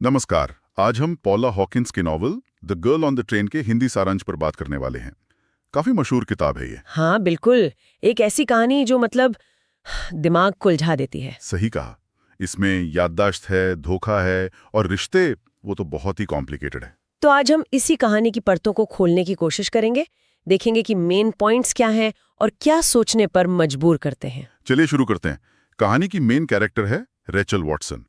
नमस्कार। आज हम पॉला हॉकिंस की novel the girl on the train के हिंदी सारांश पर बात करने वाले हैं। काफी मशहूर किताब है ये। हाँ बिल्कुल। एक ऐसी कहानी जो दिमाग को उलझा देती है। सही कहा। इसमें याददाश्त है, धोखा है और रिश्ते वो तो बहुत ही कॉम्प्लिकेटेड है। तो आज हम इसी कहानी की परतों को खोलने की कोशिश करेंगे, देखेंगे कि मेन पॉइंट्स क्या हैं और क्या सोचने पर मजबूर करते हैं। चलिए शुरू करते हैं। कहानी की मेन कैरेक्टर है रेचल वॉटसन।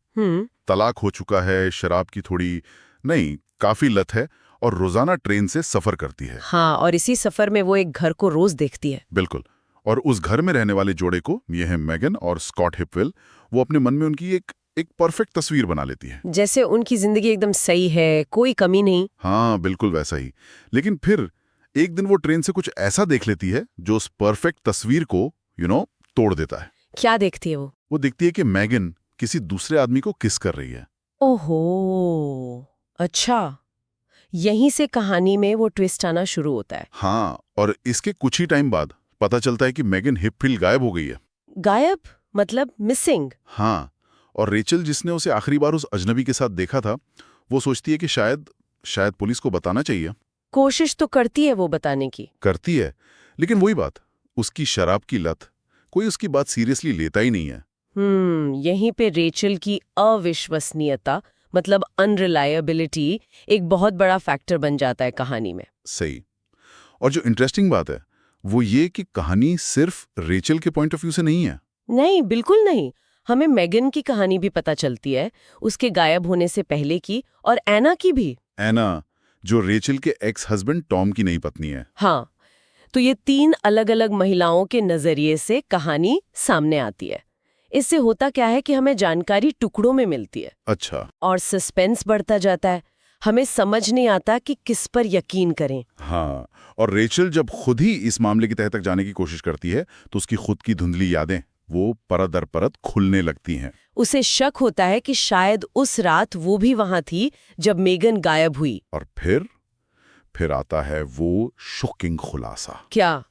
तलाक हो चुका है, शराब की थोड़ी नहीं काफी लत है और रोजाना ट्रेन से सफर करती है। हाँ, और इसी सफर में वो एक घर को रोज देखती है। बिल्कुल। और उस घर में रहने वाले जोड़े को, ये है मेगन और स्कॉट हिपवेल, वो अपने मन में उनकी एक परफेक्ट तस्वीर बना लेती है। जैसे उनकी जिंदगी एकदम सही है, कोई कमी नहीं। हाँ बिल्कुल वैसा ही। लेकिन फिर एक दिन वो ट्रेन से कुछ ऐसा देख लेती है जो उस परफेक्ट तस्वीर को तोड़ देता है। क्या देखती है वो? वो देखती है कि मेगन किसी दूसरे आदमी को किस कर रही है। ओहो, अच्छा। यहीं से कहानी में वो ट्विस्ट आना शुरू होता है। हाँ, और इसके कुछ ही टाइम बाद पता चलता है कि मेगन हिपविल गायब हो गई है। गायब मतलब मिसिंग? हाँ, और रेचल जिसने उसे आखिरी बार उस अजनबी के साथ देखा था, वो सोचती है कि शायद पुलिस को बताना चाहिए। कोशिश तो करती है वो बताने की। करती है, लेकिन वही बात, उसकी शराब की लत, कोई उसकी बात सीरियसली लेता ही नहीं है। यहीं पे रेचल की अविश्वसनीयता मतलब अनरिलायबिलिटी एक बहुत बड़ा फैक्टर बन जाता है कहानी में। सही। और जो इंटरेस्टिंग बात है वो ये कि कहानी सिर्फ रेचल के पॉइंट ऑफ व्यू से नहीं है। नहीं, बिल्कुल नहीं। हमें मेगन की कहानी भी पता चलती है, उसके गायब होने से पहले की, और एना की भी। एना, जो रेचल के एक्स हस्बैंड टॉम की नई पत्नी है। हाँ, तो ये तीन अलग अलग महिलाओं के नजरिए से कहानी सामने आती है। इससे होता क्या है कि हमें जानकारी टुकड़ों में मिलती है। अच्छा। और सस्पेंस बढ़ता जाता है। हमें समझ नहीं आता कि किस पर यकीन करें। हाँ, और रेचल जब खुद ही इस मामले की तह तक जाने की कोशिश करती है तो उसकी खुद की धुंधली यादें वो परत दर परत खुलने लगती हैं। उसे शक होता है कि शायद उस रात वो भी वहां थी जब मेगन गायब हुई। और फिर आता है वो शॉकिंग खुलासा। क्या?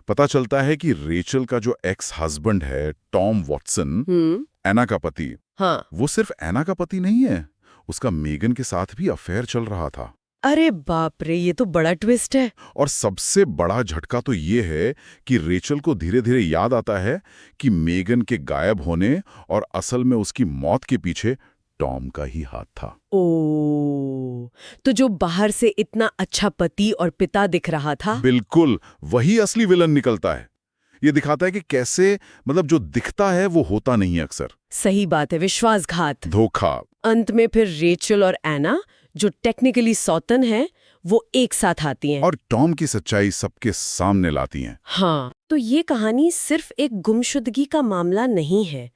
पता चलता है कि रेचल का जो एक्स हस्बैंड है टॉम वॉटसन, एना का पति, हाँ। वो सिर्फ एना का पति नहीं है, उसका मेगन के साथ भी अफेयर चल रहा था। अरे बाप रे, ये तो बड़ा ट्विस्ट है। और सबसे बड़ा झटका तो ये है कि रेचल को धीरे धीरे याद आता है कि मेगन के गायब होने और असल में उसकी मौत के पीछे टॉम का ही हाथ था। ओ, तो जो बाहर से इतना अच्छा पति और पिता दिख रहा था, बिल्कुल वही असली विलन निकलता है। ये दिखाता है कि कैसे जो दिखता है वो होता नहीं है अक्सर। सही बात है, विश्वासघात, धोखा। अंत में फिर रेचल और एना जो टेक्निकली सौतन है वो एक साथ आती हैं और टॉम की सच्चाई सबके सामने लाती हैं। हाँ, तो ये कहानी सिर्फ एक गुमशुदगी का मामला नहीं है,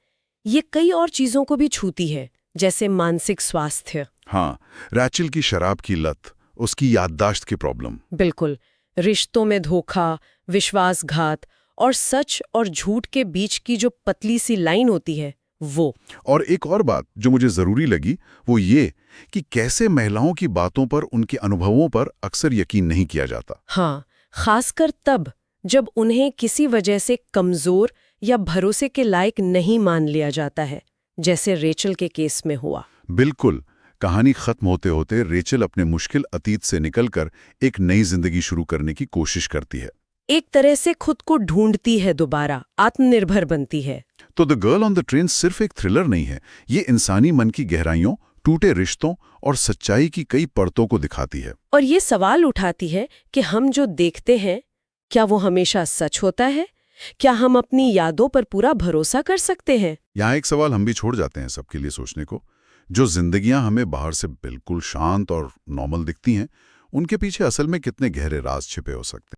ये कई और चीजों को भी छूती है, जैसे मानसिक स्वास्थ्य। हाँ, रैचल की शराब की लत, उसकी याददाश्त की प्रॉब्लम। बिल्कुल, रिश्तों में धोखा, विश्वासघात और सच और झूठ के बीच की जो पतली सी लाइन होती है वो। और एक और बात जो मुझे जरूरी लगी वो ये कि कैसे महिलाओं की बातों पर, उनके अनुभवों पर अक्सर यकीन नहीं किया जाता। हाँ, खासकर तब जब उन्हें किसी वजह से कमजोर या भरोसे के लायक नहीं मान लिया जाता है, जैसे रेचल के केस में हुआ। बिल्कुल। कहानी खत्म होते होते रेचल अपने मुश्किल अतीत से निकलकर एक नई जिंदगी शुरू करने की कोशिश करती है। एक तरह से खुद को ढूंढती है, दोबारा आत्मनिर्भर बनती है। तो the girl on the train सिर्फ एक थ्रिलर नहीं है, ये इंसानी मन की गहराइयों, टूटे रिश्तों और सच्चाई की कई परतों को दिखाती है। और ये सवाल उठाती है कि हम जो देखते हैं क्या वो हमेशा सच होता है? क्या हम अपनी यादों पर पूरा भरोसा कर सकते हैं? यहाँ एक सवाल हम भी छोड़ जाते हैं सबके लिए सोचने को। जो जिंदगियां हमें बाहर से बिल्कुल शांत और नॉर्मल दिखती हैं, उनके पीछे असल में कितने गहरे राज छिपे हो सकते हैं।